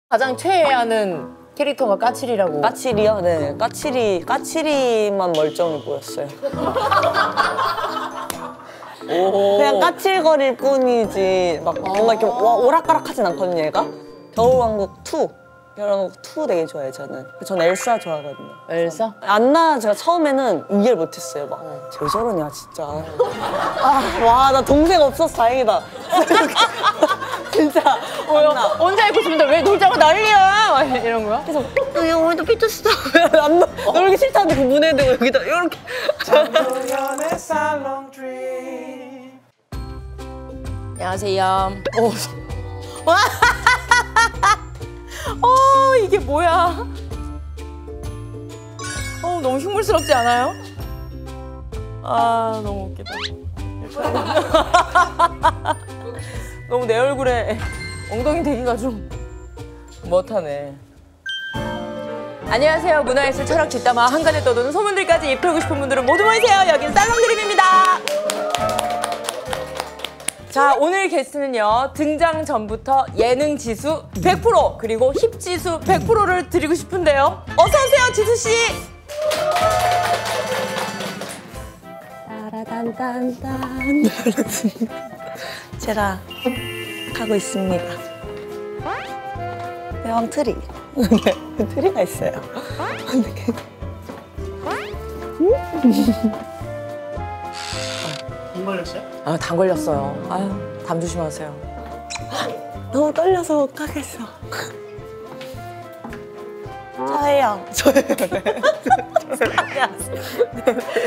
가장 최애하는 캐릭터가 까칠이라고. 까칠이요? 네. 까칠이만 멀쩡해 보였어요. 그냥 까칠거릴 뿐이지 막 뭔가 이렇게 오락가락하진 않거든요, 얘가. 겨울왕국 2. 겨울왕국 2 되게 좋아해요, 저는. 전 엘사 좋아하거든요. 엘사? 안나 제가 처음에는 이해를 못했어요. 막, 왜 저러냐, 진짜. 와, 나 동생 없어서 다행이다. 진짜. 뭐야? 언제 알고 있습니다. 왜 놀자고 난리야? 이런 거야? 그래서 야, 오늘도 삐졌어. 안 놀기 싫다는데 그 문에 대고 여기다 이렇게. 안녕하세요. 이게 뭐야? 너무 흉물스럽지 않아요? 아, 너무 웃기다. 너무 내 얼굴에 엉덩이 대기가 좀 못하네. 안녕하세요. 문화예술 철학 뒷담화 한간에 떠도는 소문들까지 입히고 싶은 분들은 모두 모이세요. 여긴 살롱드림입니다. 자, 오늘 게스트는요. 등장 전부터 예능 지수 100% 그리고 힙 지수 100%를 드리고 싶은데요. 어서 오세요, 지수 씨. 따라단단단. 제가 가고 있습니다. 대왕 트리. 네, 트리가 있어요. 안 걸렸어요? 아, 담 걸렸어요. 아유, 담 조심하세요. 너무 떨려서 못 가겠어. 저예요.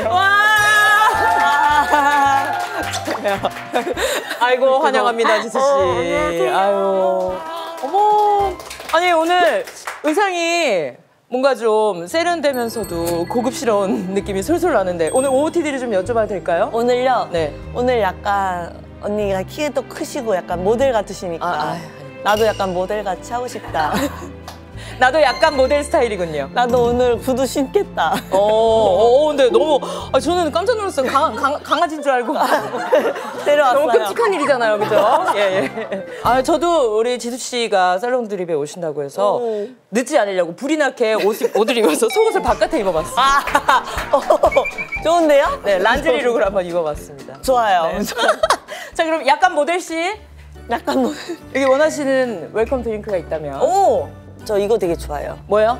와! 아이고, 환영합니다, 지수 씨. 아유. 어머. 아니, 오늘 의상이 뭔가 좀 세련되면서도 고급스러운 느낌이 솔솔 나는데 오늘 OOTD를 좀 여쭤봐도 될까요? 오늘요? 네. 오늘 약간 언니가 키도 크시고 약간 모델 같으시니까 나도 약간 모델 같이 하고 싶다. 나도 약간 모델 스타일이군요. 나도 오늘 구두 신겠다. 근데 너무 저는 깜짝 놀랐어요. 강아지인 줄 알고. 데려왔어요. 너무 끔찍한 일이잖아요, 그죠? 예. 아, 저도 우리 지수 씨가 살롱드립에 오신다고 해서 늦지 않으려고 불이 나게 옷을 입어서 속옷을 바깥에 입어봤어요. 좋은데요? 네, 란제리 룩을 한번 입어봤습니다. 좋아요. 네. 자, 그럼 약간 모델 씨, 약간 모델. 여기 원하시는 웰컴 드링크가 있다면? 저 이거 되게 좋아해요. 뭐요?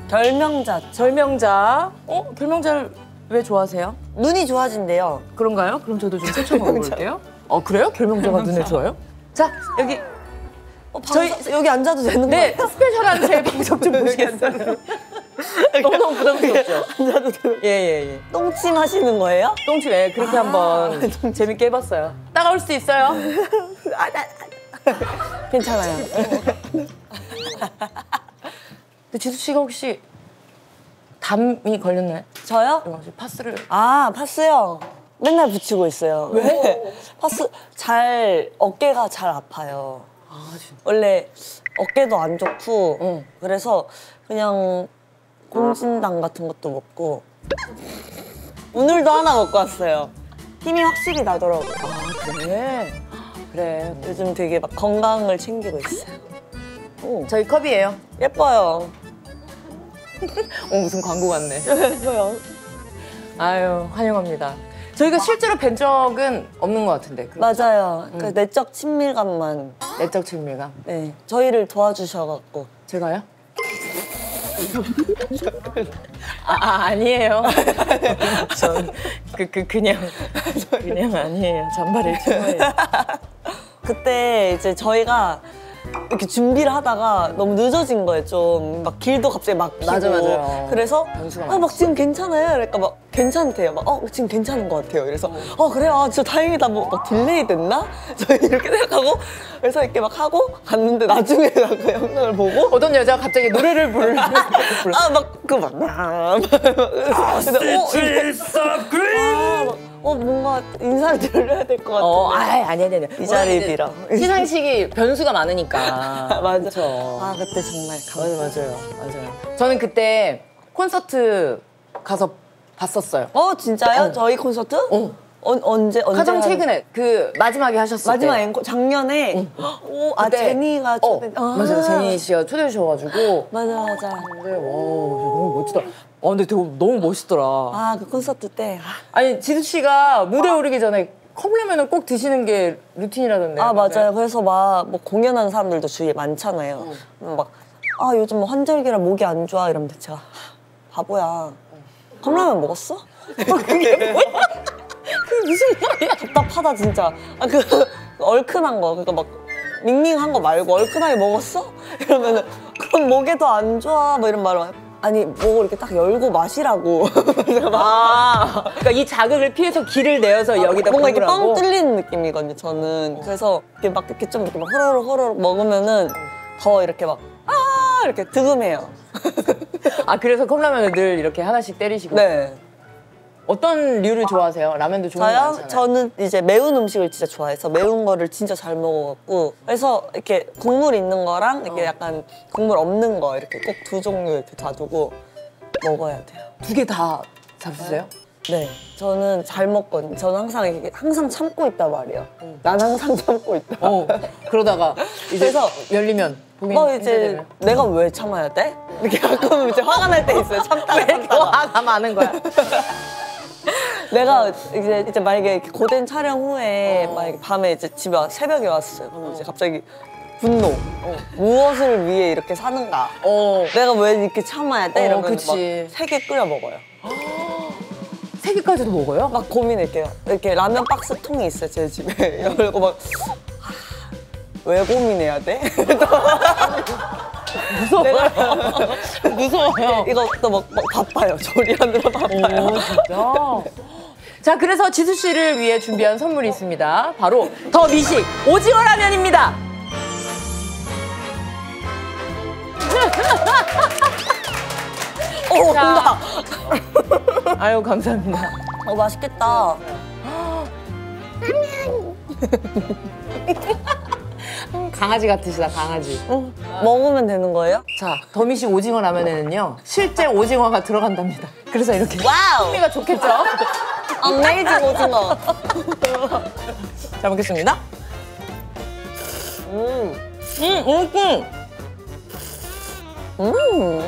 결명자. 결명자. 결명자를 왜 좋아하세요? 눈이 좋아진대요. 그런가요? 그럼 저도 좀 세쳐 먹어볼게요. 그래요? 결명자가 눈에 좋아요? 자, 여기 저희 여기 앉아도 되는 거예요? 네, 스페셜한 제 방석 좀 보시겠어요? 너무너무 부담스럽죠? 앉아도 되는 예. 똥침 하시는 거예요? 똥침, 그렇게 한번 재밌게 해봤어요. 따가울 수도 있어요. 괜찮아요. 근데 지수 씨가 혹시 담이 걸렸나요? 저요? 혹시 파스를. 파스요. 맨날 붙이고 있어요. 왜? 파스 어깨가 잘 아파요. 진짜? 원래 어깨도 안 좋고 그래서 그냥 공진당 같은 것도 먹고 오늘도 하나 먹고 왔어요. 힘이 확실히 나더라고요. 그래. 요즘 되게 막 건강을 챙기고 있어요. 저희 컵이에요. 예뻐요. 무슨 광고 같네. 예뻐요. 아유, 환영합니다. 저희가 실제로 뵌 적은 없는 것 같은데. 그렇죠? 맞아요. 그 내적 친밀감만. 내적 친밀감. 네, 저희를 도와주셔갖고. 제가요? 아니에요. 전 그냥 아니에요. 잔바를 좋아해요. 그때 이제 저희가 이렇게 준비를 하다가 너무 늦어진 거예요. 좀 막 길도 갑자기 막히고. 맞아요. 그래서 변수가 막 지금 괜찮아요. 그러니까 막 괜찮대요. 막 지금 괜찮은 것 같아요. 그래서 그래요. 진짜 다행이다. 막 딜레이 됐나? 저희 이렇게 생각하고 그래서 이렇게 막 하고 갔는데 나중에 그 영상을 보고 어떤 여자가 갑자기 노래를 부르. 뭔가 인사를 드려야 될 것 같은데. 아니. 이 자리 빌어. 시상식이 변수가 많으니까. 맞아. 그쵸. 그때 정말 맞아요. 저는 그때 콘서트 가서 봤었어요. 진짜요? 저희 콘서트? 언제 가장 최근에 그 마지막에 하셨을 마지막 때. 앵콜 작년에 아 그때- 제니가 초대 맞아요. 제니 씨가 초대해 주셔가지고. 맞아 근데 와 너무 멋지다. 근데 되게 너무 멋있더라. 아 그 콘서트 때 아니 지수 씨가 무대 오르기 전에 컵라면을 꼭 드시는 게 루틴이라던데. 아 맞아요. 그래서 막 뭐 공연하는 사람들도 주위에 많잖아요. 막 아 요즘 뭐 환절기라 목이 안 좋아 이러면 제가 바보야. 컵라면 먹었어? 그게 뭐야? 그게 무슨 말이야? 답답하다 진짜. 아 그 얼큰한 거 그러니까 막 밍밍한 거 말고 얼큰하게 먹었어? 이러면은 그럼 목에 더 안 좋아 뭐 이런 말을 아니 목을 이렇게 딱 열고 마시라고. 그러니까 이 자극을 피해서 기를 내어서 여기다 뭔가 이렇게 뿜으라고? 뻥 뚫리는 느낌이거든요 저는. 그래서 이렇게 막 이렇게 좀 이렇게 막 호로록 먹으면은 더 이렇게 막 이렇게 득음해요. 그래서 컵라면을 늘 이렇게 하나씩 때리시고. 네. 어떤 류를 좋아하세요? 라면도 좋은 거 저요? 많잖아요. 저는 이제 매운 음식을 진짜 좋아해서 매운 거를 진짜 잘 먹어갖고 그래서 이렇게 국물 있는 거랑 이렇게 약간 국물 없는 거 이렇게 꼭 두 종류 이렇게 놔두고 먹어야 돼요. 두 개 다 잡수세요? 네, 저는 잘 먹거든요. 저는 항상 이렇게 항상 참고 있단 말이에요. 난 항상 참고 있다. 그러다가 이제 그래서 열리면 보긴 이제 힘들면. 내가 왜 참아야 돼? 이렇게 가끔 이제 화가 날 때 있어요. 참다가 참다가. 화가 많은 거야. 내가 이제 만약에 이렇게 고된 촬영 후에 만약에 밤에 이제 집에 새벽에 왔어요. 그러면 이제 갑자기 분노. 무엇을 위해 이렇게 사는가? 내가 왜 이렇게 참아야 돼? 이러면 그치. 막 3개 끓여 먹어요. 3개까지도 먹어요? 막 고민할게요. 이렇게 라면 박스 통이 있어요, 제 집에. 열고 막 왜 고민해야 돼? 무서워요. 무서워요. 이것도 막 바빠요. 조리하느라 바빠요. 진짜? 자, 그래서 지수 씨를 위해 준비한 선물이 있습니다. 바로 더 미식 오징어 라면입니다. 온다. 아유, 감사합니다. 맛있겠다. 강아지 같으시다, 강아지. 먹으면 되는 거예요? 자, 더 미식 오징어 라면에는요, 실제 오징어가 들어간답니다. 그래서 이렇게 와우! 풍미가 좋겠죠? 어메이징 오징어. 잘 먹겠습니다.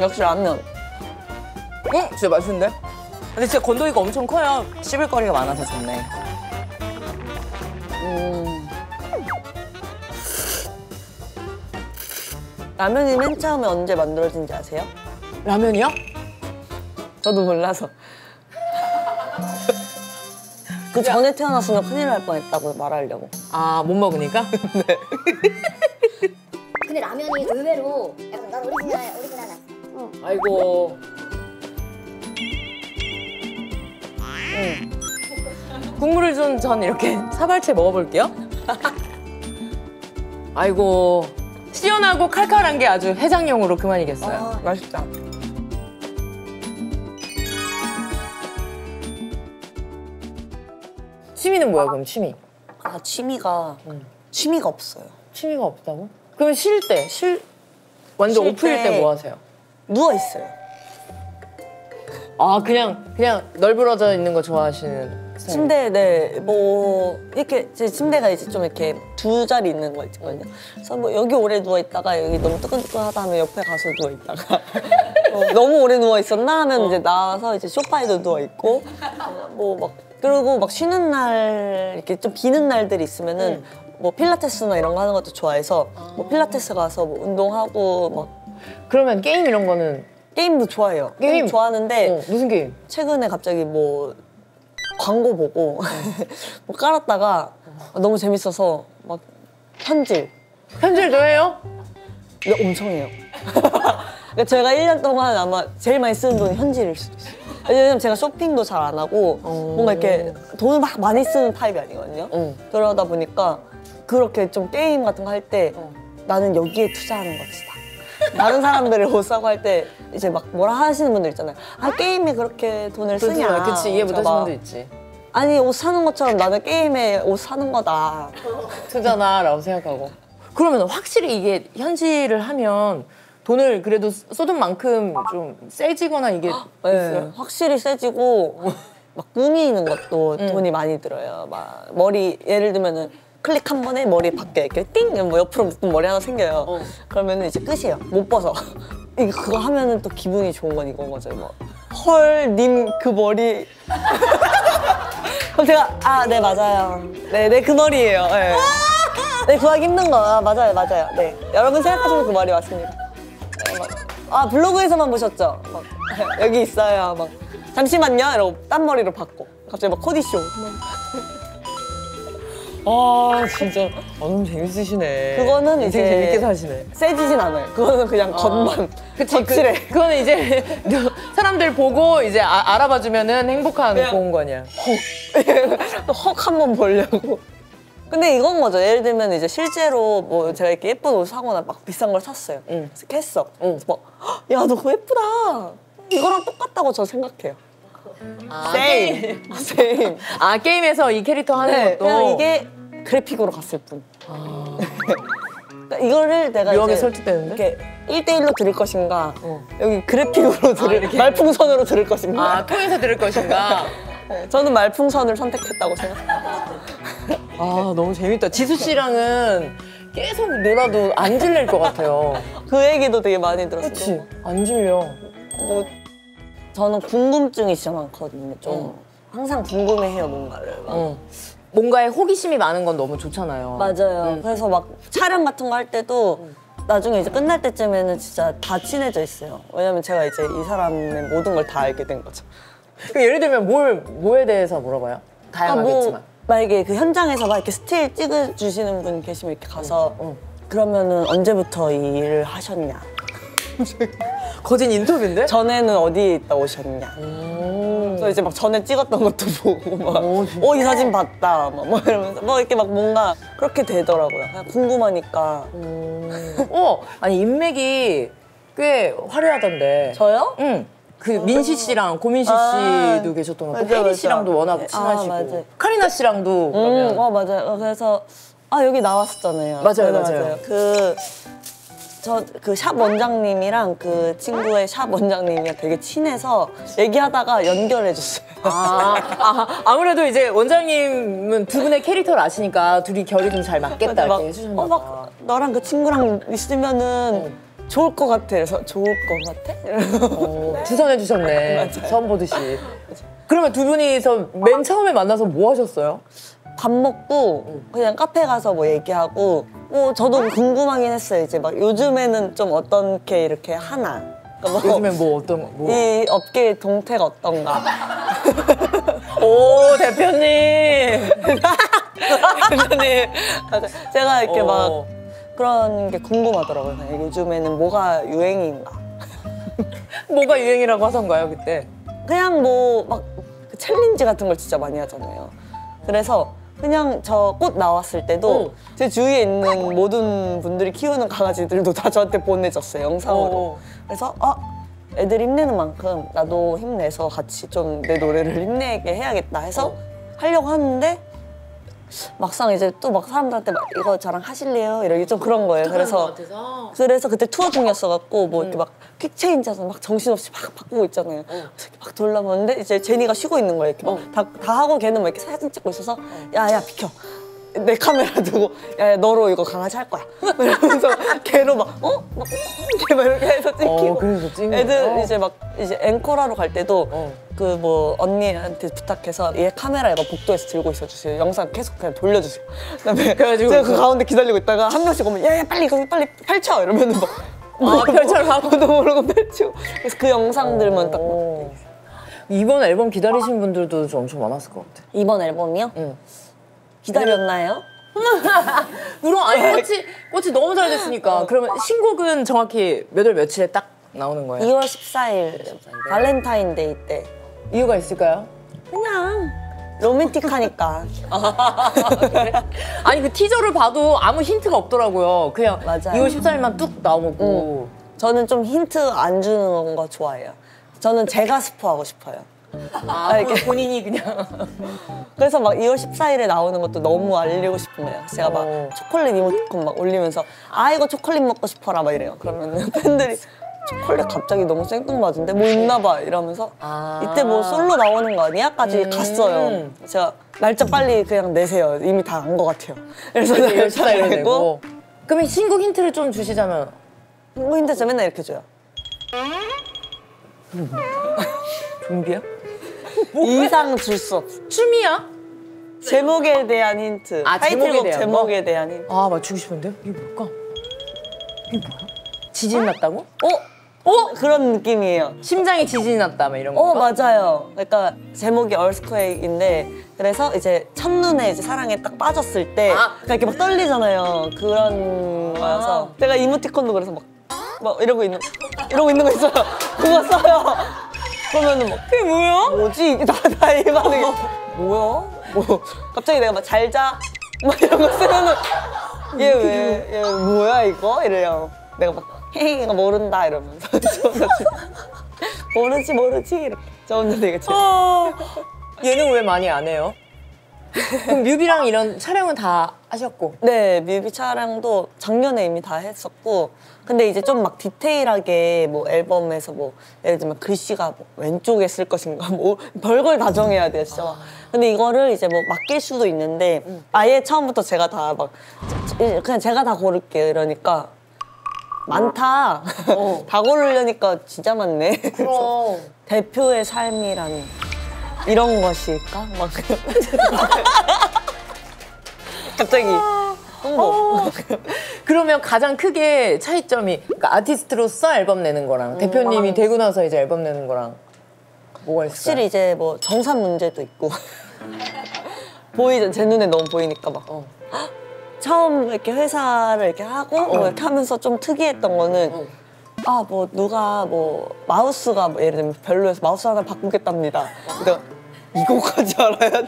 역시 라면. 진짜 맛있는데? 근데 진짜 건더기가 엄청 커요. 씹을 거리가 많아서 좋네. 라면이 맨 처음에 언제 만들어진지 아세요? 라면이요? 저도 몰라서. 그 전에 태어났으면 큰일 날 뻔했다고 말하려고. 못 먹으니까? 근데 라면이 의외로 약간 난 오리지널 맛. 아이고. 국물을 좀 전 이렇게 사발채 먹어볼게요. 아이고. 시원하고 칼칼한 게 아주 해장용으로 그만이겠어요. 맛있다. 취미는 뭐야, 그럼 취미? 취미가 없어요. 취미가 없다고? 그럼 쉴 때, 완전 쉴 오프일 때 때 뭐 하세요? 누워 있어요. 그냥 널브러져 있는 거 좋아하시는 스타일? 침대, 네, 뭐 이렇게 제 침대가 이제 좀 이렇게 두 자리 있는 거 있거든요. 그래서 뭐 여기 오래 누워 있다가 여기 너무 뜨끈뜨끈하다 하면 옆에 가서 누워 있다가 너무 오래 누워 있었나 하면 이제 나와서 이제 소파에도 누워 있고 뭐 막 그리고 막 쉬는 날 이렇게 좀 비는 날들이 있으면은 뭐 필라테스나 이런 거 하는 것도 좋아해서 뭐 필라테스 가서 뭐 운동하고 막 그러면 게임 이런 거는 게임도 좋아해요. 게임 좋아하는데 무슨 게임? 최근에 갑자기 뭐 광고 보고 뭐 깔았다가 너무 재밌어서 막 편질도 해요? 네, 엄청 해요. 그러니까 제가 1년 동안 아마 제일 많이 쓰는 돈이 현질일 수도 있어요. 왜냐면 제가 쇼핑도 잘 안 하고 뭔가 이렇게 돈을 막 많이 쓰는 타입이 아니거든요. 그러다 보니까 그렇게 좀 게임 같은 거 할 때 나는 여기에 투자하는 것이다. 다른 사람들을 옷 사고 할 때 이제 막 뭐라 하시는 분들 있잖아요. 게임에 그렇게 돈을 쓰냐. 그치, 이해 못하시는 막, 분도 있지. 아니 옷 사는 것처럼 나는 게임에 옷 사는 거다. 투자나 라고 생각하고. 그러면 확실히 이게 현질을 하면 돈을 그래도 쏟은 만큼 좀 세지거나 이게 네, 있어요? 확실히 세지고 막 꾸미는 것도 돈이 많이 들어요. 막 머리 예를 들면은 클릭 한 번에 머리 밖에 이렇게 띵! 뭐 옆으로 묶은 머리 하나 생겨요. 그러면은 이제 끝이에요. 못 벗어. 이거 그거 하면은 또 기분이 좋은 건 이건 거죠. 뭐 헐, 님 그 머리. 그럼 제가 네 맞아요. 네 그 머리예요. 네. 네 구하기 힘든 거 맞아요. 네 여러분 생각하시는 그 머리 맞습니다. 네, 막, 블로그에서만 보셨죠? 막, 여기 있어요. 막 잠시만요. 이러고 딴 머리로 바꿔. 갑자기 막 코디쇼. 진짜 너무 재밌으시네. 그거는 인생 이제 재밌게 사시네. 세지진 않아요. 그거는 그냥 겉만. 그치, 거칠해. 그거는 이제 사람들 보고 이제 알아봐주면은 행복한 그냥- 보험관이야. 헉 한번 보려고. 근데 이건 거죠. 예를 들면 이제 실제로 뭐 제가 이렇게 예쁜 옷 사거나 막 비싼 걸 샀어요. 그래서 했어. 그래서 막, 야, 너 그거 예쁘다. 이거랑 똑같다고 저 생각해요. 세임. 세임. 게임에서 이 캐릭터 하는 네, 것도 그냥 이게 그래픽으로 갔을 뿐. 그러니까 이거를 내가 묘하게 이제 설득되는데? 이렇게 1대1로 들을 것인가, 여기 그래픽으로 말풍선으로 들을 것인가. 통해서 들을 것인가. 네, 저는 말풍선을 선택했다고 생각해요. 너무 재밌다. 지수 씨랑은 계속 놀아도 안 질릴 것 같아요. 그 얘기도 되게 많이 들었어요. 그치? 안 질려. 뭐 저는 궁금증이 진짜 많거든요. 좀 항상 궁금해해요 뭔가를. 막. 뭔가에 호기심이 많은 건 너무 좋잖아요. 맞아요. 그래서 막 촬영 같은 거 할 때도 나중에 이제 끝날 때쯤에는 진짜 다 친해져 있어요. 왜냐면 제가 이제 이 사람의 모든 걸 다 알게 된 거죠. 그럼 예를 들면 뭐에 대해서 물어봐요? 다양하겠지만. 만약에 그 현장에서 막 이렇게 스틸 찍어주시는 분 계시면 이렇게 가서 그러면은 언제부터 이 일을 하셨냐? 거진 인터뷰인데? 전에는 어디에 있다 오셨냐? 그래서 이제 막 전에 찍었던 것도 보고 막 이 사진 봤다 막 뭐 이러면서 뭐 이렇게 막 뭔가 그렇게 되더라고요. 그냥 궁금하니까. 아니 인맥이 꽤 화려하던데. 저요? 응. 그 민시 씨랑 고민시 씨도 계셨던 것 같고 맞아, 혜리 맞아. 씨랑도 워낙 네. 친하시고 맞아요. 카리나 씨랑도 그러면 맞아요. 그래서 여기 나왔었잖아요. 맞아요. 그 샵 원장님이랑 그 친구의 샵 원장님이랑 되게 친해서 얘기하다가 연결해줬어요. 아무래도 이제 원장님은 두 분의 캐릭터를 아시니까 둘이 결이 좀 잘 맞겠다 막, 이렇게 해주셨나 봐. 막 너랑 그 친구랑 있으면은 좋을 것 같아. 그래서 좋을 것 같아? 주선해 주셨네. 처음 보듯이. 그러면 두 분이서 맨 처음에 만나서 뭐 하셨어요? 밥 먹고 그냥 카페 가서 뭐 얘기하고 저도 궁금하긴 했어요. 이제 막 요즘에는 좀 어떻게 이렇게 하나. 그러니까 요즘엔 뭐 어떤 뭐? 이 업계의 동태가 어떤가. 오 대표님. 대표님. 제가 이렇게 막 그런 게 궁금하더라고요. 그냥 요즘에는 뭐가 유행인가. 뭐가 유행이라고 하던가요 그때? 그냥 뭐 막 챌린지 같은 걸 진짜 많이 하잖아요. 그래서 그냥 저 꽃 나왔을 때도 제 주위에 있는 모든 분들이 키우는 강아지들도 다 저한테 보내줬어요, 영상으로. 그래서 애들 힘내는 만큼 나도 힘내서 같이 좀 내 노래를 힘내게 해야겠다 해서 하려고 하는데 막상 이제 또 막 사람들한테 막 이거 저랑 하실래요? 이러기 좀 그런 거예요. 그래서 그때 투어 중이었어갖고 뭐 이렇게 막 퀵체인지에서 막 정신없이 막 바꾸고 있잖아요. 그래서 이렇게 막 돌아보는데 이제 제니가 쉬고 있는 거예요. 이렇게 막 다 하고 걔는 막 이렇게 사진 찍고 있어서 야야 비켜. 내 카메라 두고 야 너로 이거 강아지 할 거야. 이러면서 걔로 막 이렇게 막 이렇게 해서 찍히고. 그래서 찍는 애들 거야? 이제 앵콜하러 갈 때도 그 뭐 언니한테 부탁해서 얘 카메라 이거 복도에서 들고 있어주세요. 영상 계속 그냥 돌려주세요. 그다음에 그래가지고 제가 그 가운데 기다리고 있다가 한 명씩 오면 야야 빨리 이거 빨리 펼쳐 이러면은 막 펼쳐라고? 아무도 모르고 펼치고. 그래서 그 영상들만 딱 이번 앨범 기다리신 분들도 좀 엄청 많았을 것 같아. 이번 앨범이요? 기다렸나요? 그럼 꽃이 너무 잘 됐으니까 그러면 신곡은 정확히 몇 월 며칠에 딱 나오는 거예요? 2월 14일 발렌타인데이 때. 이유가 있을까요? 그냥 로맨틱하니까. 그래? 아니 그 티저를 봐도 아무 힌트가 없더라고요. 그냥 맞아요. 2월 14일만 뚝 나오고. 저는 좀 힌트 안 주는 거 좋아해요. 저는 제가 스포하고 싶어요. 이렇게 본인이 그냥. 그래서 막 2월 14일에 나오는 것도 너무 알리고 싶은 거예요. 제가 막 초콜릿 이모티콘 막 올리면서 이거 초콜릿 먹고 싶어라 막 이래요. 그러면 팬들이 초콜릿 갑자기 너무 생뚱맞은데 뭐 있나 봐 이러면서 이때 뭐 솔로 나오는 거 아니야?까지 갔어요. 제가 날짜 빨리 그냥 내세요. 이미 다 안 것 같아요. 그래서 날짜 내고 그러면 신곡 힌트를 좀 주시자면 뭐 힌트 맨날 이렇게 줘요. 좀비야? 이상 줄 수 없어. 춤이야? 제목에 대한 힌트. 아, 제목에 대한 제목에 대한 힌트. 아 맞추고 싶은데? 이게 뭘까? 이게 뭐야? 지진 났다고? 그런 느낌이에요. 심장에 지진이 났다 막 이런 거. 맞아요. 그러니까 제목이 얼스퀘이크인데 그래서 이제 첫눈에 이제 사랑에 딱 빠졌을 때 그러니까 이렇게 막 떨리잖아요. 그런 거여서 제가 이모티콘도 그래서 막 이러고 있는 거 있어요. 그거 써요. 그러면은 막 그게 뭐야? 뭐지? 이게 다 이 반응이 뭐야? 뭐 갑자기 내가 막 잘 자? 막 이런 거 쓰면은 얘 뭐야 이거? 이래요. 내가 막 헤이가 모른다 이러면서 모르지 이렇게 저 혼자 되게 얘는 왜 많이 안 해요? 그럼 뮤비랑 이런 촬영은 다 하셨고? 네, 뮤비 촬영도 작년에 이미 다 했었고 근데 이제 좀 막 디테일하게 뭐 앨범에서 뭐 예를 들면 글씨가 뭐 왼쪽에 쓸 것인가 뭐 별걸 다 정해야 돼요 진짜 근데 이거를 이제 뭐 맡길 수도 있는데 아예 처음부터 제가 다 막 그냥 제가 다 고를게요 이러니까 많다. 다 고르려니까 진짜 많네. 그럼. 대표의 삶이란 이런 것일까? 막 갑자기 홍보. 그러면 가장 크게 차이점이 그러니까 아티스트로서 앨범 내는 거랑 대표님이 되고 나서 이제 앨범 내는 거랑 뭐가 있을까요? 확실히 이제 뭐 정산 문제도 있고 보이죠? 제 눈에 너무 보이니까 막 처음 이렇게 회사를 이렇게 하고 뭐 이렇게 하면서 좀 특이했던 거는 아 뭐 누가 뭐 마우스가 뭐 예를 들면 별로여서 마우스 하나 바꾸겠답니다. 그러니까 이거까지 알아야 돼.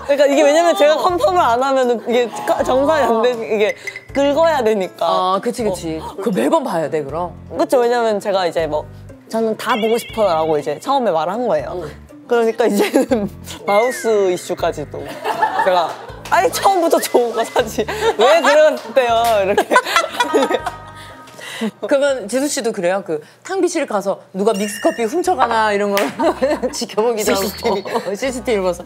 그러니까 이게 왜냐면 제가 컨펌을 안 하면은 이게 정산이 안 돼. 이게 긁어야 되니까. 아, 그치. 그거 매번 봐야 돼, 그럼? 그렇죠. 왜냐면 제가 이제 뭐 저는 다 보고 싶어요라고 이제 처음에 말한 거예요. 그러니까 이제는 마우스 이슈까지도 제가 아니 처음부터 좋은 거 사지 왜 그랬대요 이렇게. 그러면 지수 씨도 그래요? 그 탕비실 가서 누가 믹스커피 훔쳐가나 이런 거 지켜보기도 하고 CCTV 보면서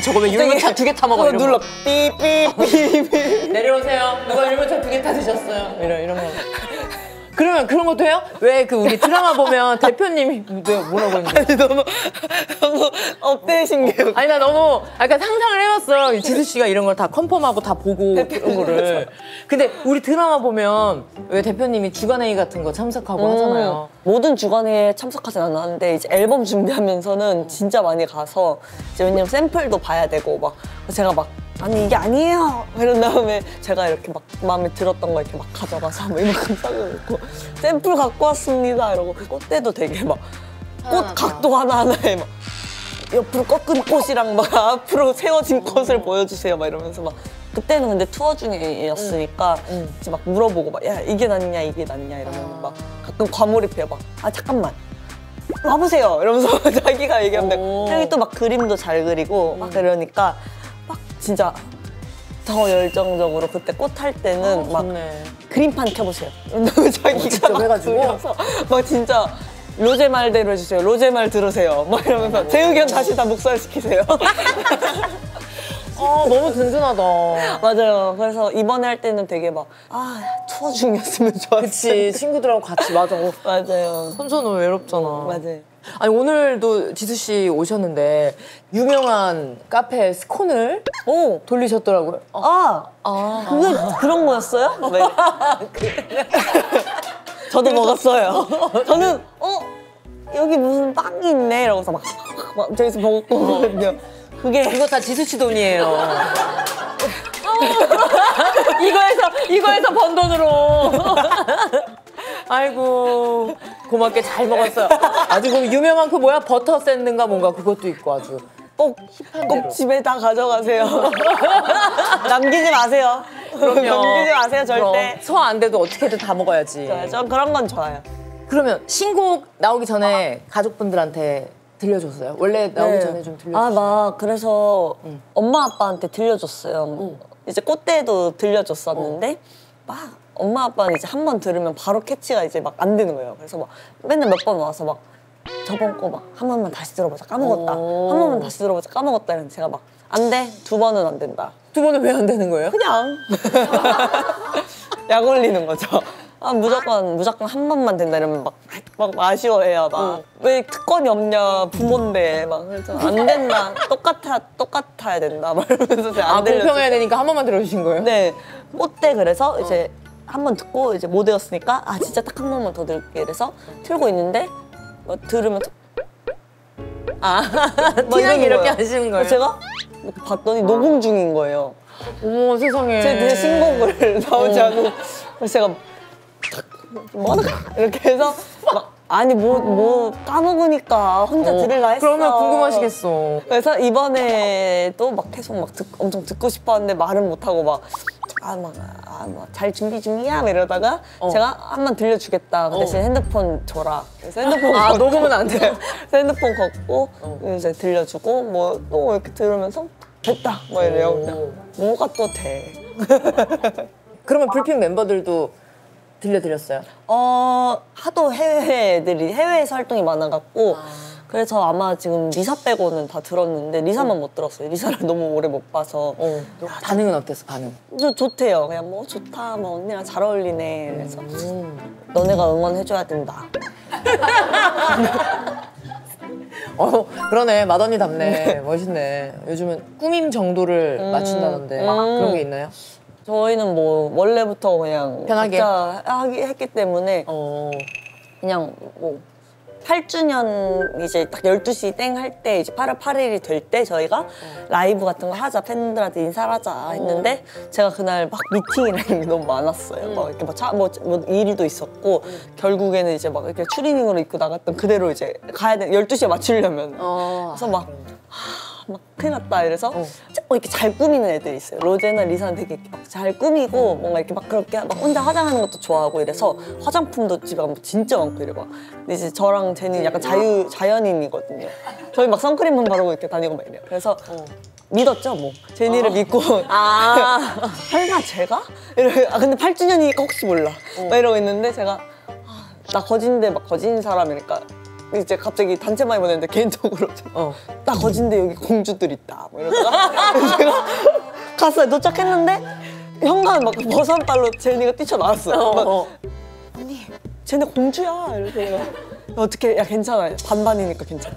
저거 왜 율무차 2개 타 먹어 이런 눌러 거 삐삐삐삐 내려오세요 누가 율무차 2개 타 드셨어요 이런 거 그러면 그런 것도 해요? 왜 그 우리 드라마 보면 대표님이 뭐라고 했는데 아니 너무 업데이신 게 아니 나 너무 약간 상상을 해봤어 지수 씨가 이런 걸 다 컨펌하고 다 보고 그런 거를 근데 우리 드라마 보면 왜 대표님이 주간회의 같은 거 참석하고 하잖아요 모든 주간회에 참석하진 않았는데 이제 앨범 준비하면서는 진짜 많이 가서 이제 왜냐면 샘플도 봐야 되고 막 제가 막 아니 이게 아니에요 이런 다음에 제가 이렇게 막 마음에 들었던 거 이렇게 막 가져가서 막 이만큼 싸고 샘플 갖고 왔습니다 이러고 꽃대도 되게 막 꽃 각도 하나하나에 막 옆으로 꺾은 꽃이랑 막 앞으로 세워진 꽃을 보여주세요 막 이러면서 막 그때는 근데 투어 중이었으니까 이제 막 물어보고 막 야 이게 낫냐 이게 낫냐 이러면 막 가끔 과몰입해요 막 아 잠깐만 와보세요 이러면서 자기가 얘기하는데 형이 또 막 그림도 잘 그리고 막 그러니까 막 진짜 더 열정적으로 그때 꽃 할 때는 막 좋네. 그림판 켜보세요 이러면 자기가 직접 막 해가지고? 그려서 막 진짜 로제 말대로 해주세요 로제 말 들으세요 막 이러면서 제 의견 다시 다 묵살시키세요 너무 든든하다 맞아요. 그래서 이번에 할 때는 되게 막 투어 중이었으면 좋았어. 그치 친구들하고 같이 맞아 맞아요. 혼자는 외롭잖아 맞아요. 아니 오늘도 지수 씨 오셨는데 유명한 카페 스콘을 돌리셨더라고요 그런 거였어요? 네. 저도 먹었어요. 저는 여기 무슨 빵이 있네 이러고서 막 저기서 먹었거든요. 그게 이거 다 지수 씨 돈이에요. 이거에서 번 돈으로. 아이고 고맙게 잘 먹었어요. 아주 그 유명한 그 뭐야 버터 샌드인가 뭔가 그것도 있고 아주 꼭 집에 다 가져가세요. 남기지 마세요. 그럼요. 남기지 마세요 절대. 소화 안 돼도 어떻게든 다 먹어야지. 전 그런 건 좋아요. 그러면 신곡 나오기 전에 가족분들한테 들려줬어요? 원래 나오기 전에 좀 들려줬어요? 막 그래서 엄마 아빠한테 들려줬어요. 이제 꽃대도 들려줬었는데 막 엄마 아빠는 이제 한 번 들으면 바로 캐치가 이제 막 안 되는 거예요. 그래서 막 맨날 몇 번 와서 막 저번 거 막 한 번만 다시 들어보자 까먹었다. 한 번만 다시 들어보자 까먹었다. 이러면 제가 막 안 돼. 2번은 안 된다. 2번은 왜 안 되는 거예요? 그냥 약 올리는 거죠. 아, 무조건 한 번만 된다 이러면 막 아쉬워해요. 막 왜 특권이 없냐 부모인데 막 그래서 안 된다. 똑같아야 된다. 막 이러면서 제가 안 들려주고. 공평해야 되니까 한 번만 들어주신 거예요? 네. 그때 그래서 이제 한 번 듣고 이제 못 외웠으니까 아 진짜 딱 한 번만 더 들을게 이래서 틀고 있는데 뭐 들으면 티나게 이렇게 거예요. 하시는 거예요? 제가 이렇게 봤더니 녹음 중인 거예요. 어머 세상에. 제 신곡을 나오지 않고 그래서 제가 뭐하는 거야? 이렇게 해서 막 아니 뭐 까먹으니까 혼자 들으려 했어. 그러면 궁금하시겠어. 그래서 이번에도 막 계속 막 엄청 듣고 싶었는데 말은 못하고 막 잘 준비 중이야? 막 이러다가 제가 한 번 들려주겠다. 그 대신 핸드폰 줘라. 그래서 핸드폰 걷고, 녹음은 안 돼요? 그래서 핸드폰 걷고 이제 들려주고 뭐 또 이렇게 들으면서 됐다. 뭐 이래요. 그냥 뭐가 또 돼. 그러면 불핑 멤버들도 들려드렸어요? 하도 해외에서 활동이 많아갖고 그래서 아마 지금 리사 빼고는 다 들었는데 리사만 못 들었어요. 리사를 너무 오래 못 봐서. 반응은 어땠어, 반응? 좋대요. 그냥 뭐 좋다, 뭐 언니랑 잘 어울리네. 그래서 너네가 응원해줘야 된다. 그러네. 맏언니답네. 멋있네. 요즘은 꾸밈 정도를 맞춘다던데 그런 게 있나요? 저희는 뭐 원래부터 그냥 편하게? 각자 했기 때문에 그냥 뭐 8주년 이제 딱 12시 땡 할 때 이제 8월 8일이 될 때 저희가 라이브 같은 거 하자, 팬들한테 인사를 하자 했는데 제가 그날 막 미팅이라는 게 너무 많았어요. 막 이렇게 뭐 일도 있었고 결국에는 이제 막 이렇게 추리닝으로 입고 나갔던 그대로 이제 가야 돼. 12시에 맞추려면. 그래서 막 큰일 났다 이래서 이렇게 잘 꾸미는 애들이 있어요. 로제나 리사는 되게 막 잘 꾸미고 뭔가 이렇게 막 그렇게 막 혼자 화장하는 것도 좋아하고 이래서 화장품도 집에 가면 진짜 많고 이래 막. 근데 이제 저랑 제니는 약간 자연인이거든요. 저희 막 선크림만 바르고 이렇게 다니고 막 이래요. 그래서 믿었죠 뭐. 제니를 믿고 설마 제가? 근데 8주년이니까 혹시 몰라. 막 이러고 있는데 제가 나 거진데 막 거진 사람이니까 이제 갑자기 단체방에 보냈는데 개인적으로 나 거진데 여기 공주들 있다 뭐 이러다가 제가 갔어요. 도착했는데 현관 막 버선발로 제니가 뛰쳐나왔어요. 막, 언니 쟤네 공주야 이러면서 내가 어떻게 야 괜찮아 반반이니까 괜찮아.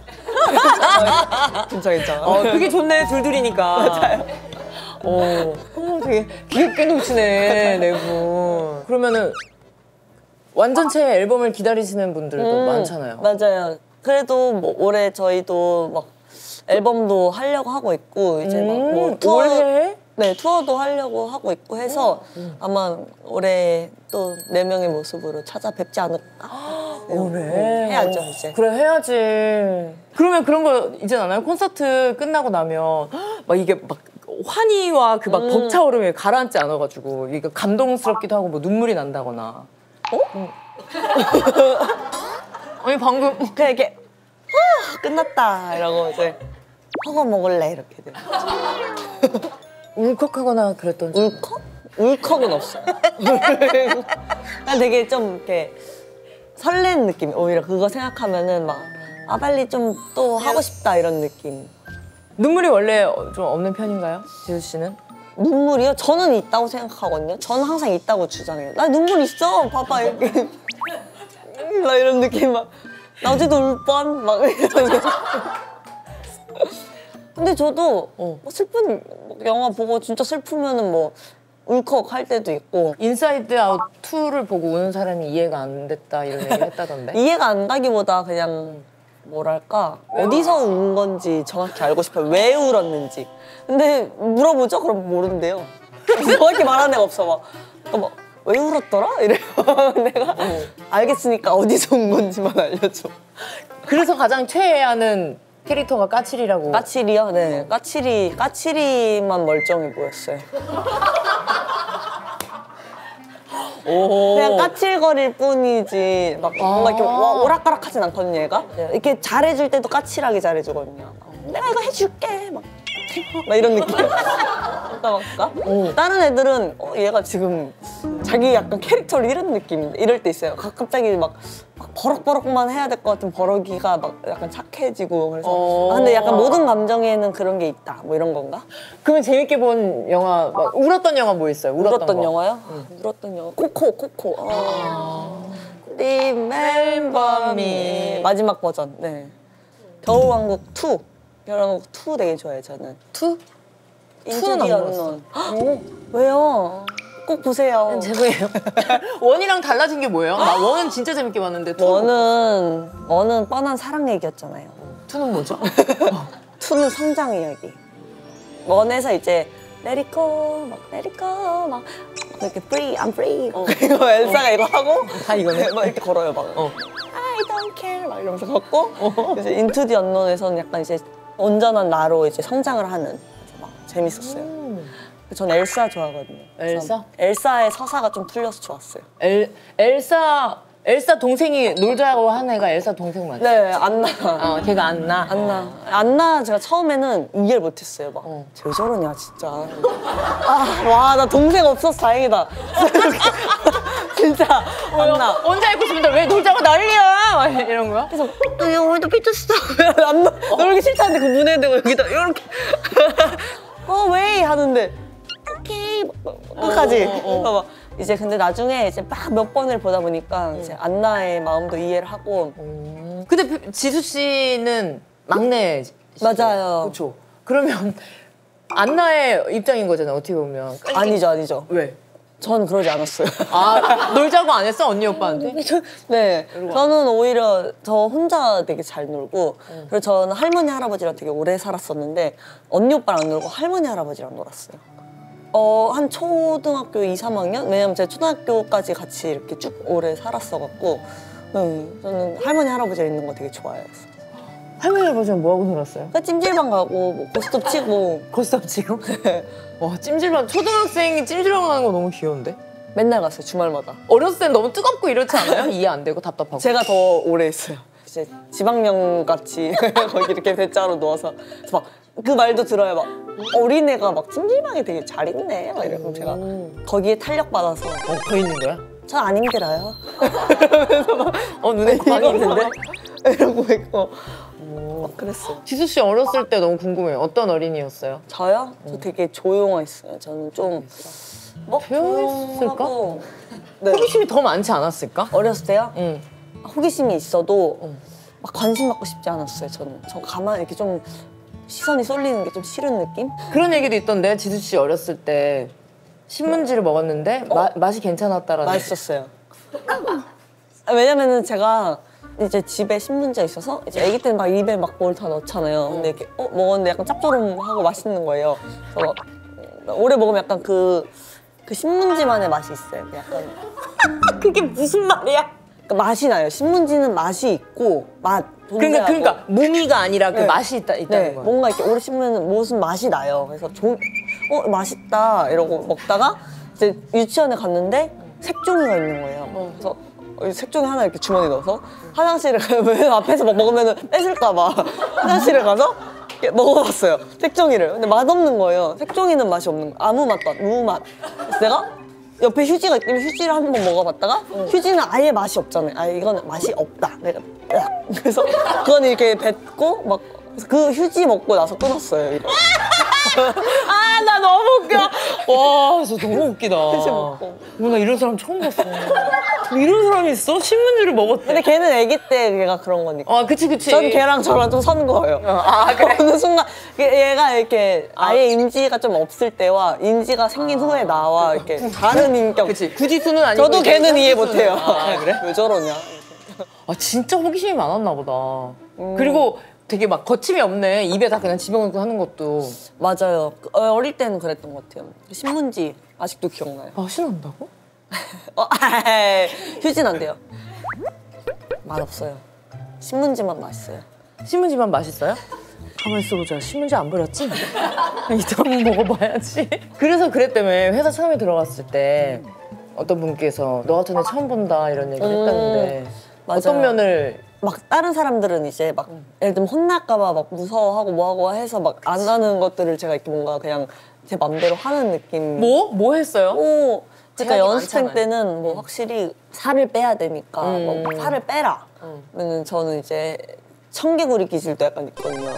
괜찮아. 그게 좋네. 둘둘이니까. 맞아요. 되게 귀엽게 넘치네, 내분. 그러면은 완전체 앨범을 기다리시는 분들도 많잖아요. 맞아요. 그래도 뭐 올해 저희도 막 앨범도 하려고 하고 있고 이제 막 뭐 올해? 네, 투어도 하려고 하고 있고 해서 아마 올해 또 4명의 모습으로 찾아뵙지 않을까. 올해? 해야죠 이제. 그래, 해야지. 그러면 그런 거 있지 않아요? 콘서트 끝나고 나면 막 이게 막 환희와 그 막 벅차오름이 가라앉지 않아가지고 이게 감동스럽기도 하고 뭐 눈물이 난다거나. 아니 방금 그냥 이렇게 끝났다 이러고 이제 허거 먹을래 이렇게 돼요. 울컥하거나 그랬던 적 울컥? 울컥은 없어요. 그냥 되게 좀 이렇게 설레는 느낌. 오히려 그거 생각하면은 막 빨리 좀 또 하고 싶다 이런 느낌. 눈물이 원래 좀 없는 편인가요? 지우 씨는? 눈물이요? 저는 있다고 생각하거든요. 저는 항상 있다고 주장해요. 나 눈물 있어. 봐봐 이렇게. 나 이런 느낌 막. 나 어제도 울 뻔. 막 이러면서. 근데 저도 뭐 슬픈 영화 보고 진짜 슬프면은 뭐 울컥 할 때도 있고. 인사이드 아웃 2를 보고 우는 사람이 이해가 안 됐다 이런 얘기 했다던데. 이해가 안 가기보다 그냥 뭐랄까 어디서 운 건지 정확히 알고 싶어요. 왜 울었는지. 근데 물어보죠? 그럼 모른대요. 정확히 말하는 애가 없어. 막 왜 울었더라? 이래요. 내가 알겠으니까 어디서 운 건지만 알려줘. 그래서 가장 최애하는 캐릭터가 까칠이라고. 까칠이요? 네. 까칠이만 멀쩡해 보였어요. 그냥 까칠거릴 뿐이지 막 뭔가 이렇게 오락가락하진 않거든요, 얘가. 이렇게 잘해줄 때도 까칠하게 잘해주거든요. 내가 이거 해줄게. 막 이런 느낌. 다른 애들은 얘가 지금 자기 약간 캐릭터를 잃은 느낌 이럴 때 있어요. 갑자기 막 버럭버럭만 해야 될 것 같은 버럭이가 막 약간 착해지고 그래서 아, 근데 약간 모든 감정에는 그런 게 있다 뭐 이런 건가? 그러면 재밌게 본 영화, 막 울었던 영화 뭐 있어요? 울었던 거. 영화요? 울었던 영화 코코 Remember Me 마지막 버전. 네. 겨울왕국 2 겨울왕국 2 되게 좋아해요 저는. 2? Into the Unknown. 왜요? 꼭 보세요. 제보예요. 원이랑 달라진 게 뭐예요? 나 원은 진짜 재밌게 봤는데 원은 뻔한 사랑 얘기였잖아요. 2는 뭐죠? 2는 성장 이야기. 원에서 이제 Let it go, 막 Let it go, 막 이렇게 Free, I'm free. 그리고 엘사가 이거 하고 다 이거네. 막 이렇게 걸어요, 막. I don't care, 막 이러면서 걷고. 그래서 Into the Unknown에서는 약간 이제 온전한 나로 이제 성장을 하는. 그래서 막 재밌었어요. 전 엘사 좋아하거든요. 엘사? 엘사의 서사가 좀 풀려서 좋았어요. 엘사 동생이 놀자고 한 애가 엘사 동생 맞죠? 네, 안나. 걔가 안나. 안나 제가 처음에는 이해를 못했어요. 막, 왜 저러냐, 진짜. 와, 나 동생 없어서 다행이다. 진짜, 안나. 혼자 있고 싶은데 왜 놀자고 난리야! 막 이런 거야? 그래서, 야, 오늘도 삐졌어. 안나, 놀기 싫다는데 그 문에 대고 여기다, 이렇게. 왜? 하는데, 오케이. 끝까지. 막 이제 근데 나중에 이제 막 몇 번을 보다 보니까 이제 안나의 마음도 이해를 하고. 근데 지수 씨는 막내. 맞아요. 그렇죠. 그러면 안나의 입장인 거잖아요. 어떻게 보면. 아니죠. 왜? 전 그러지 않았어요. 놀자고 안 했어? 언니 오빠한테? 네. 저는 오히려 저 혼자 되게 잘 놀고 그리고 저는 할머니 할아버지랑 되게 오래 살았었는데 언니 오빠랑 안 놀고 할머니 할아버지랑 놀았어요. 한 초등학교 2, 3학년? 왜냐면 제가 초등학교까지 같이 이렇게 쭉 오래 살았어갖고 저는 할머니 할아버지랑 있는 거 되게 좋아했어요. 할머니 아버지는 뭐하고 놀았어요? 그러니까 찜질방 가고 뭐 고스톱 치고. 고스톱 치고? 와, 찜질방, 초등학생이 찜질방 가는 거 너무 귀여운데? 맨날 갔어요, 주말마다. 어렸을 땐 너무 뜨겁고 이렇지 않아요? 이해 안 되고 답답하고. 제가 더 오래 했어요. 이제 지방령 같이 거기 이렇게 대자로 누워서 그래서 막 그 말도 들어요. 막 어린애가 막 찜질방에 되게 잘 있네. 막 이러고 제가 거기에 탄력 받아서 더 있는 거야? 저 안 힘들어요. 그러면서 막 눈에 광이 있는데? 이러고 있고 막 그랬어요. 지수 씨 어렸을 때 너무 궁금해요. 어떤 어린이였어요? 저요? 저 되게 조용했어요. 저는 좀 조용했을까? 조용하고, 네. 호기심이 더 많지 않았을까? 어렸을 때요? 응. 호기심이 있어도 막 관심 받고 싶지 않았어요. 저는 가만히 이렇게 좀 시선이 쏠리는 게 좀 싫은 느낌? 그런 얘기도 있던데 지수 씨 어렸을 때 신문지를 먹었는데 맛이 괜찮았다라는. 맛있었어요. 왜냐면은 제가 이제 집에 신문지가 있어서 이제 아기 때는 막 입에 막 뭘 다 넣잖아요. 근데 이렇게 먹었는데 약간 짭조름하고 맛있는 거예요. 그래서 오래 먹으면 약간 그 신문지만의 맛이 있어요. 약간 그게 무슨 말이야? 그러니까 맛이 나요. 신문지는 맛이 있고 맛. 그러니까 무미가 아니라 그 네. 맛이 있다는 네, 거야. 뭔가 이렇게 오래 씹으면 무슨 맛이 나요. 그래서 맛있다 이러고 먹다가 이제 유치원에 갔는데 색종이가 있는 거예요. 그래서 색종이 하나 이렇게 주머니에 넣어서 화장실을 왜 앞에서 막 먹으면 뺏을까 봐 화장실을 가서 이렇게 먹어봤어요. 색종이를. 근데 맛없는 거예요. 색종이는 맛이 없는 거. 아무 맛도 안, 무맛. 그래서 내가 옆에 휴지가 있으면 휴지를 한 번 먹어봤다가 휴지는 아예 맛이 없잖아요. 이거는 맛이 없다. 내가 그래서 그건 이렇게 뱉고 막 그 휴지 먹고 나서 끊었어요. 이거. 나 너무 웃겨. 와, 진짜 너무 웃기다. 휴지 먹고. 나 이런 사람 처음 봤어. 이런 사람이 있어? 신문지를 먹었대. 근데 걔는 아기 때 걔가 그런 거니까. 그치. 전 걔랑 저랑 좀 선 거예요. 그래? 어느 순간 얘가 이렇게 아예 인지가 좀 없을 때와 인지가 생긴 후에 나와 이렇게 다른 인격. 그치. 구지수는 아니고. 저도 걔는 이해 못해요. 그래? 왜 저러냐. 진짜 호기심이 많았나 보다. 그리고 되게 막 거침이 없네. 입에 다 그냥 집어넣고 하는 것도. 맞아요. 어릴 때는 그랬던 것 같아요. 신문지 아직도 기억나요. 맛이 난다고? 휴지는 안 돼요. 맛없어요. 신문지만 맛있어요. 신문지만 맛있어요? 가만히 있어보자. 신문지 안 버렸지? 이제 한번 먹어봐야지. 그래서 그랬다며. 회사 처음에 들어갔을 때 어떤 분께서 너 같은 애 처음 본다 이런 얘기를 했다는데 맞아요. 어떤 면을 막 다른 사람들은 이제 막 예를 들면 혼날까봐 막 무서워하고 뭐하고 해서 막 안 하는 것들을 제가 이렇게 뭔가 그냥 제 맘대로 하는 느낌. 뭐 했어요? 그러니까 제약이 연습생 많잖아요. 때는 뭐 확실히 살을 빼야 되니까 뭐 살을 빼라. 그러면 저는 이제 청개구리 기질도 약간 있거든요.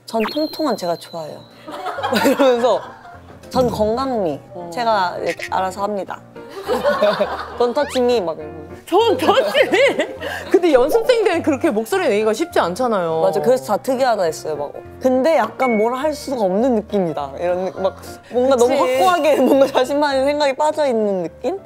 전 통통한 제가 좋아해요. 막 이러면서 전 건강미 제가 이렇게 알아서 합니다. 돈 터치미 막 이러면서. 전 터치미. 근데 연습생 때는 그렇게 목소리 내기가 쉽지 않잖아요. 맞아. 그래서 다 특이하다 했어요. 막. 근데 약간 뭘 할 수가 없는 느낌이다. 막 뭔가 그치. 너무 확고하게 뭔가 자신만의 생각이 빠져 있는 느낌?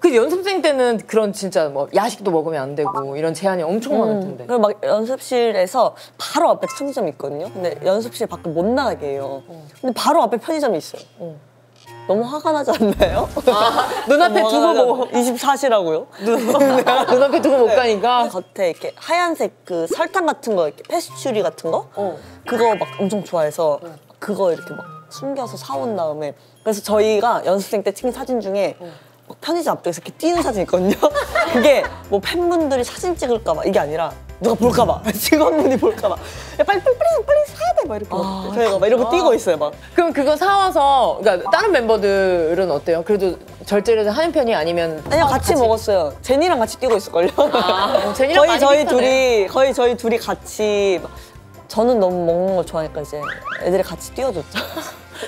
그 연습생 때는 그런 진짜 뭐 야식도 먹으면 안 되고 이런 제한이 엄청 많을 텐데. 그리고 막 연습실에서 바로 앞에 편의점이 있거든요. 근데 연습실 밖에 못 나가게 해요. 근데 바로 앞에 편의점이 있어요. 너무 화가 나지 않나요? 눈앞에 두고 뭐 24시라고요? 눈앞에 두고 못 가니까. 겉에 이렇게 하얀색 그 설탕 같은 거, 이렇게 페스츄리 같은 거? 그거 막 엄청 좋아해서 그거 이렇게 막 숨겨서 사온 다음에 그래서 저희가 연습생 때 찍은 사진 중에 막 편의점 앞쪽에서 이렇게 뛰는 사진 있거든요. 그게 뭐 팬분들이 사진 찍을까 봐 이게 아니라 누가 볼까 봐 직원분이 볼까 봐 빨리 사야 돼 막 이렇게 막 저희가 막 이러고 뛰고 있어요 막. 그럼 그거 사와서 그러니까 다른 멤버들은 어때요? 그래도 절제를 하는 편이 아니면 아니요 같이 먹었어요. 제니랑 같이 뛰고 있을걸요. 제니랑 많이 비슷하네. 거의 저희 둘이 같이 저는 너무 먹는 걸 좋아하니까 이제 애들이 같이 뛰어줬죠.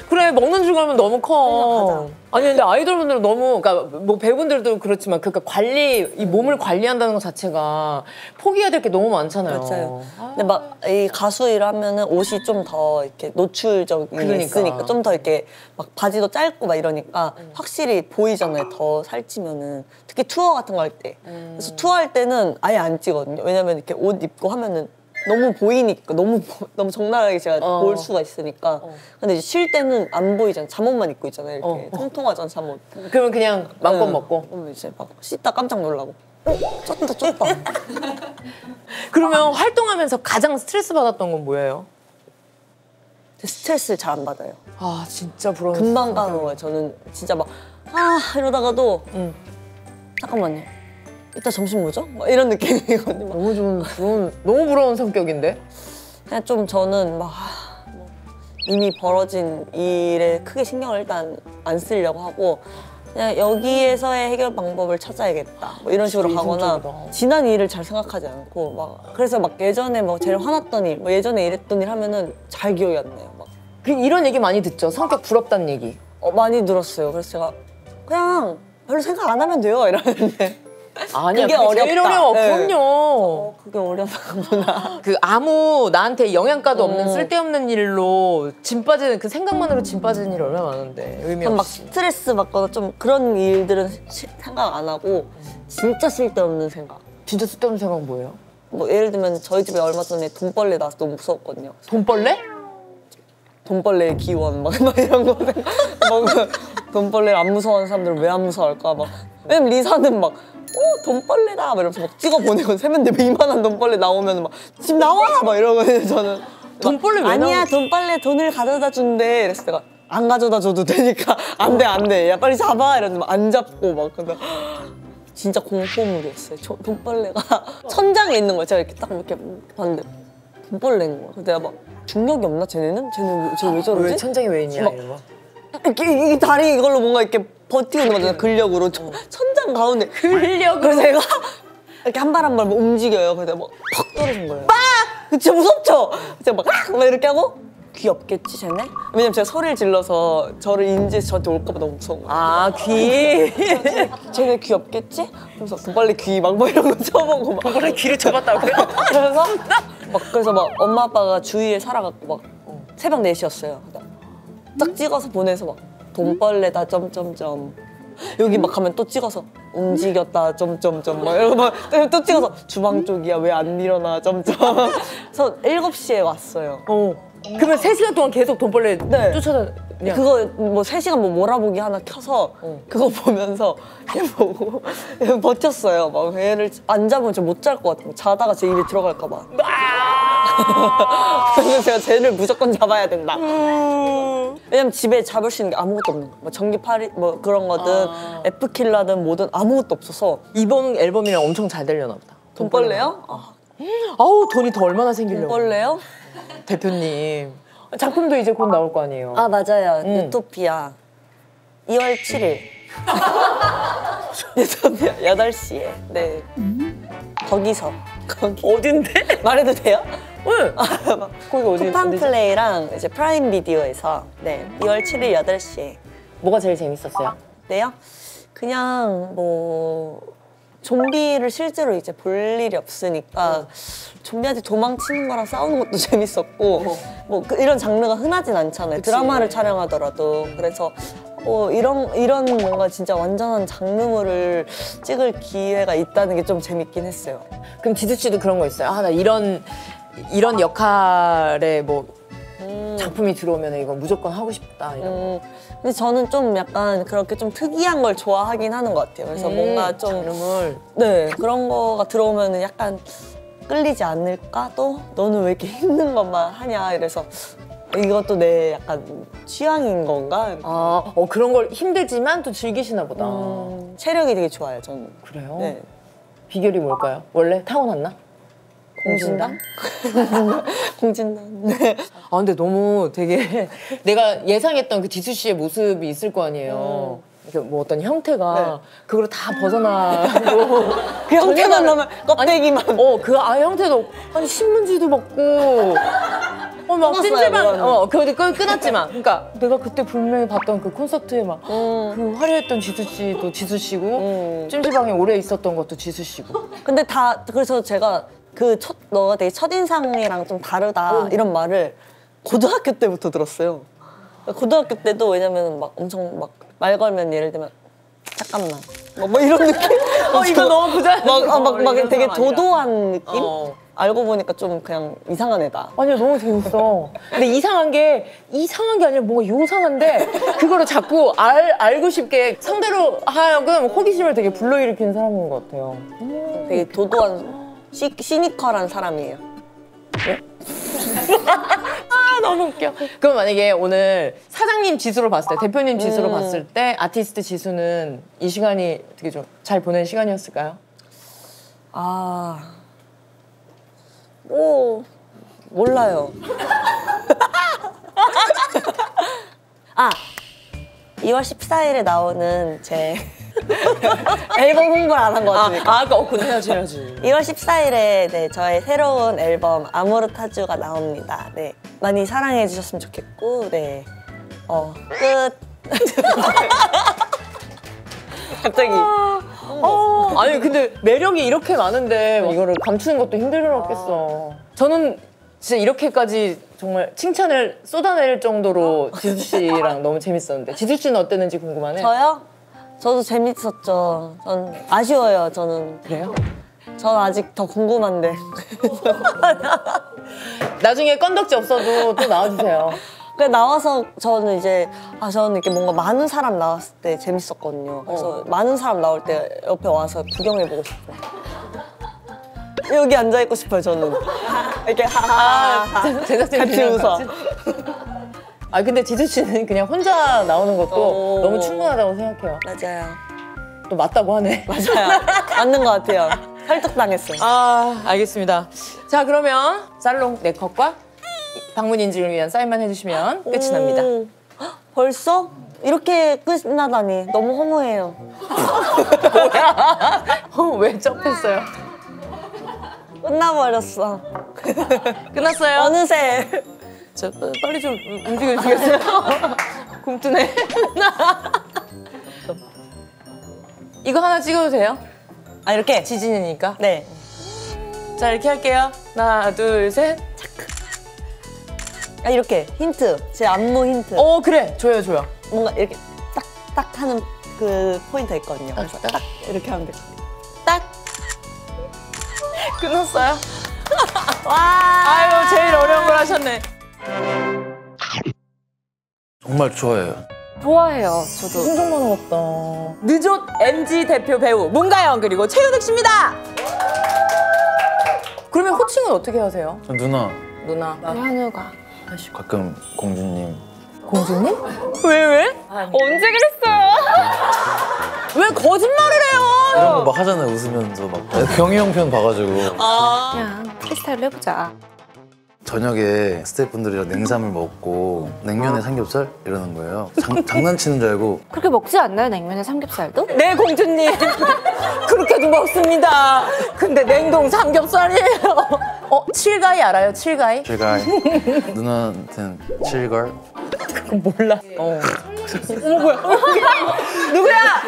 그래 먹는 줄 알면 너무 커. 가자. 아니 근데 아이돌분들은 너무 그러니까 뭐 배우분들도 그렇지만 그러니까 관리 이 몸을 관리한다는 것 자체가 포기해야 될 게 너무 많잖아요. 맞아요. 근데 막 이 가수 일하면은 옷이 좀 더 이렇게 노출적인 게 그러니까. 있으니까 좀 더 이렇게 막 바지도 짧고 막 이러니까 확실히 보이잖아요. 더 살찌면은 특히 투어 같은 거 할 때. 그래서 투어할 때는 아예 안 찍거든요. 왜냐면 이렇게 옷 입고 하면은 너무 보이니까 너무 적나라하게 제가 볼 수가 있으니까. 근데 이제 쉴 때는 안 보이잖아요. 잠옷만 입고 있잖아요. 이렇게 통통하잖아 잠옷. 그러면 그냥 맘껏 먹고. 그러면 이제 막 씻다 깜짝 놀라고. 쪘다. 그러면 활동하면서 가장 스트레스 받았던 건 뭐예요? 스트레스를 잘 안 받아요. 아 진짜 부러워. 금방 가는 거예요. 저는 진짜 막 이러다가도 잠깐만요. 이따 점심 뭐죠? 막 이런 느낌이거든요. 막. 너무 부러운 성격인데. 그냥 좀 저는 막 이미 벌어진 일에 크게 신경을 일단 안 쓰려고 하고 그냥 여기에서의 해결 방법을 찾아야겠다. 뭐 이런 식으로 가거나 이성적이다. 지난 일을 잘 생각하지 않고 막 그래서 막 예전에 뭐 제일 화났던 일, 뭐 예전에 이랬던 일 하면은 잘 기억이 안 나요. 막 이런 얘기 많이 듣죠. 성격 부럽다는 얘기. 많이 들었어요. 그래서 제가 그냥 별로 생각 안 하면 돼요 이러는데. 아니야, 그게 그게 제일 어렵다. 어려워. 네. 그럼요. 그게 어려서구나. 그 아무 나한테 영양가도 없는 쓸데없는 일로 짐 빠지는 그 생각만으로 짐 빠지는 일이 얼마나 많은데 의미 막 없이. 스트레스 받거나 좀 그런 일들은 생각 안 하고 진짜 쓸데없는 생각. 진짜 쓸데없는 생각은 뭐예요? 뭐 예를 들면 저희 집에 얼마 전에 돈벌레 나와서 너무 무서웠거든요. 돈벌레? 돈벌레의 기원 막 이런 거 막 돈벌레를 안 무서워하는 사람들은 왜 안 무서워할까 막. 왜냐면 리사는 막 돈벌레다 막 이러면서 막 찍어 보내고 세면대 이만한 돈벌레 나오면 막 집 나와 막 이러거든요. 저는 돈벌레 왜 아니야 돈벌레 돈을 가져다 준대. 그래서 내가 안 가져다 줘도 되니까 안돼 야 빨리 잡아 이러는데 막 안 잡고 막 근데 진짜 공포물이었어요. 돈벌레가 천장에 있는 거예요. 제가 이렇게 딱 이렇게 봤는데 돈벌레인 거야. 그래서 내가 막 중력이 없나 쟤네는? 쟤네 왜 저러지? 왜 천장에 왜 있냐 막- 이런 거. 이 다리 이걸로 뭔가 이렇게 버티고 있는 거잖아. 근력으로 천장 가운데 근력으로. 그래서 제가 이렇게 한 발 한 발 움직여요. 그래서 막 퍽 떨어진 거예요. 진짜 무섭죠? 제가 막 이렇게 하고 귀 없겠지 쟤네? 왜냐면 제가 소리를 질러서 저를 인지해서 저한테 올까 봐 너무 무서운 거예요. 아 귀. 쟤네 귀 없겠지? 그래서 빨리 귀 막 뭐 이런 거 쳐보고 막 돈벌레 귀를 쳐봤다고요? 그래서 막 엄마 아빠가 주위에 살아갖고 막 새벽 4시였어요. 딱 찍어서 보내서 막 돈벌레다 점점점 여기 막 가면 또 찍어서 움직였다 점점점 막 이러고 막 또 찍어서 주방 쪽이야 왜 안 일어나 점점. 그래서 7시에 왔어요. 그러면 3시간 동안 계속 돈벌레 네. 쫓아다녀. 그거 뭐 3시간 뭐 몰아보기 하나 켜서 그거 보면서 걔 보고 버텼어요. 막 얘를 안 잡으면 저 못 잘 것 같아요. 자다가 제 입에 들어갈까 봐. 그래서 제가 쟤를 무조건 잡아야 된다. 왜냐면 집에 잡을 수 있는 게 아무것도 없는 거야. 뭐 전기파리 뭐 그런 거든 F킬러든 뭐든 아무것도 없어서. 이번 앨범이랑 엄청 잘 되려나 보다. 돈벌레요? 아우 돈이 더 얼마나 생기려고. 돈벌레요? 대표님. 작품도 이제 곧 나올 거 아니에요. 아 맞아요. 유토피아 2월 7일 유토피아 8시에. 네. 거기서. 거기. 어딘데? 말해도 돼요? 응. 거기 어디? 쿠팡 플레이랑 이제 프라임 비디오에서 네 2월 7일 8시에. 뭐가 제일 재밌었어요? 네요? 그냥 뭐 좀비를 실제로 이제 볼 일이 없으니까 좀비한테 도망치는 거랑 싸우는 것도 재밌었고 뭐 이런 장르가 흔하진 않잖아요. 그치. 드라마를 촬영하더라도. 그래서 이런 뭔가 진짜 완전한 장르물을 찍을 기회가 있다는 게 좀 재밌긴 했어요. 그럼 지수 씨도 그런 거 있어요? 아, 나 이런 역할에 뭐 작품이 들어오면 이거 무조건 하고 싶다. 이런. 근데 저는 좀 약간 그렇게 좀 특이한 걸 좋아하긴 하는 것 같아요. 그래서 뭔가 좀 장르물. 네 그런 거가 들어오면 약간 끌리지 않을까? 또 너는 왜 이렇게 힘든 것만 하냐? 이래서 이것도 내 약간 취향인 건가? 아, 그런 걸 힘들지만 또 즐기시나 보다. 체력이 되게 좋아요, 저는. 그래요? 네. 비결이 뭘까요? 원래 타고났나? 공진단? 공진단. 네. 아, 근데 너무 되게 내가 예상했던 그 지수 씨의 모습이 있을 거 아니에요. 이게 뭐 어떤 형태가 네. 그걸 다 벗어나고 그 형태만 나면 껍데기만. 그 형태도 아니 신문지도 먹고 막 끊었어요, 찜질방 그거는. 끊었지만 그러니까 내가 그때 분명히 봤던 그 콘서트에 막 그 화려했던 지수 씨도 지수 씨고 찜질방에 오래 있었던 것도 지수 씨고. 근데 그래서 제가 너가 되게 첫인상이랑 좀 다르다 이런 말을 고등학교 때부터 들었어요. 고등학교 때도 왜냐면 막 엄청 막 말 걸면 예를 들면 잠깐만 뭐 이런 느낌? 이거 너무 부자연스러워. 막 이런 되게 사람 아니라. 도도한 느낌? 알고 보니까 좀 그냥 이상한 애다. 아니야 너무 재밌어. 근데 이상한 게 아니라 뭔가 요상한데 그거를 자꾸 알고 싶게 상대로 하여금 호기심을 되게 불러일으키는 사람인 것 같아요. 되게 도도한 시니컬한 사람이에요. 아 너무 웃겨. 그럼 만약에 오늘 사장님 지수로 봤을 때, 대표님 지수로 봤을 때 아티스트 지수는 이 시간이 되게 좀 잘 보낸 시간이었을까요? 몰라요. 2월 14일에 나오는 제 앨범 홍보를 안 한 거 같으니까. 그건 해야지. 2월 14일에 네, 저의 새로운 앨범 아모르타주가 나옵니다. 네, 많이 사랑해 주셨으면 좋겠고, 네, 끝. 갑자기. 아니 근데 매력이 이렇게 많은데 이거를 감추는 것도 힘들었겠어. 저는 진짜 이렇게까지 정말 칭찬을 쏟아낼 정도로 지수 씨랑 너무 재밌었는데 지수 씨는 어땠는지 궁금하네. 저요? 저도 재밌었죠. 전 아쉬워요. 저는. 그래요? 전 아직 더 궁금한데. 나중에 건덕지 없어도 또 나와주세요. 나와서 저는 이제 저는 이렇게 뭔가 많은 사람 나왔을 때 재밌었거든요. 그래서 많은 사람 나올 때 옆에 와서 구경해보고 싶어요. 여기 앉아있고 싶어요, 저는. 이렇게 하하하 같이 웃어. 근데 지수 씨는 그냥 혼자 나오는 것도 너무 충분하다고 생각해요. 맞아요. 또 맞다고 하네. 맞아요. 맞는 것 같아요. 설득당했어요. 알겠습니다. 자, 그러면 살롱 네컷과 방문 인증을 위한 사인만 해주시면 끝이 납니다. 헉, 벌써? 이렇게 끝나다니 너무 허무해요. 뭐야? 왜 쩝했어요? 끝나버렸어. 끝났어요? 어느새. 자, 빨리 좀 움직여주시겠어요? 굼뜨네. 이거 하나 찍어도 돼요? 이렇게? 지진이니까. 네. 자, 이렇게 할게요. 하나, 둘, 셋. 이렇게 힌트. 제 안무 힌트. 그래. 줘요, 줘요. 뭔가 이렇게 딱 하는 그 포인트가 있거든요. 그래서 딱 이렇게 하면 돼. 딱. 끝났어요? 와. 아유, 제일 어려운 걸 하셨네. 정말 좋아해요. 좋아해요. 저도. 순정만 먹었다. 늦옷 MG 대표 배우 문가영 그리고 최윤욱 씨입니다. 그러면 호칭은 어떻게 하세요? 누나 누나. 현우가. 가끔 공주님. 공주님? 왜? 언제 그랬어요? 왜 거짓말을 해요? 이런 거 막 하잖아요. 웃으면서 막 경희 형 편 봐가지고 그냥 프리스타일로 해보자. 저녁에 스태프분들이랑 냉삼을 먹고 냉면에 삼겹살 이러는 거예요. 장난치는 줄 알고 그렇게 먹지 않나요? 냉면에 삼겹살도? 네, 공주님. 그렇게도 먹습니다. 근데 냉동 삼겹살이에요. 칠가이 알아요? 칠가이? 제가 누나한테는 칠걸 몰라. 어머, 뭐야? 누구야?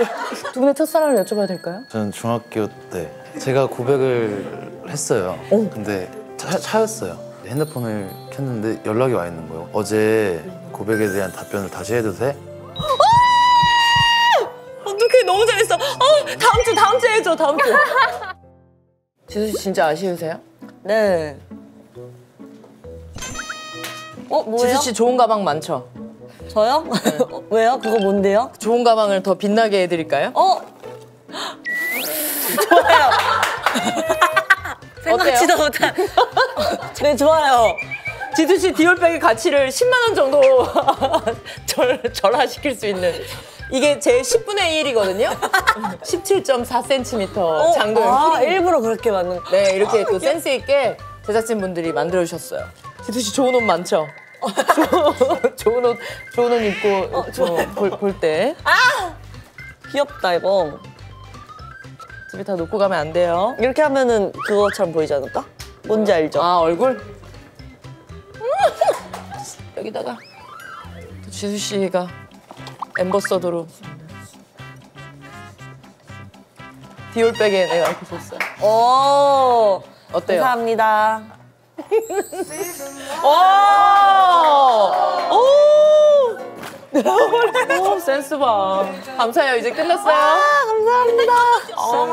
두 분의 첫사랑을 여쭤봐도 될까요? 저는 중학교 때 제가 고백을 했어요. 근데 차였어요. 핸드폰을 켰는데 연락이 와 있는 거예요. 어제 고백에 대한 답변을 다시 해도 돼? 어떡해, 너무 재밌어. 다음 주에 해줘, 다음 주. 지수 씨 진짜 아쉬우세요? 네. 뭐예요? 지수 씨 좋은 가방 많죠? 저요? 왜요? 그거 뭔데요? 좋은 가방을 더 빛나게 해드릴까요? 좋아요. 어때요? 생각지도 못한. 네, 좋아요. 지수 씨 디올백의 가치를 10만 원 정도 절하시킬 수 있는 이게 제 10분의 1이거든요. 17.4cm 장도의 힐이. 일부러 그렇게 만든 거. 네, 이렇게 또 센스 있게 제작진 분들이 만들어 주셨어요. 지수 씨 좋은 옷 많죠? 좋은 옷 입고 볼 때 귀엽다, 이거. 집에 다 놓고 가면 안 돼요. 이렇게 하면은 그거처럼 보이지 않을까? 뭔지 알죠? 아, 얼굴? 여기다가 또 지수 씨가 엠버서더로 디올백에 내가 이렇게 줬어요. 오. 어때요? 감사합니다. 오, 센스 봐. 감사해요. 이제 끝났어요. 감사합니다. 너무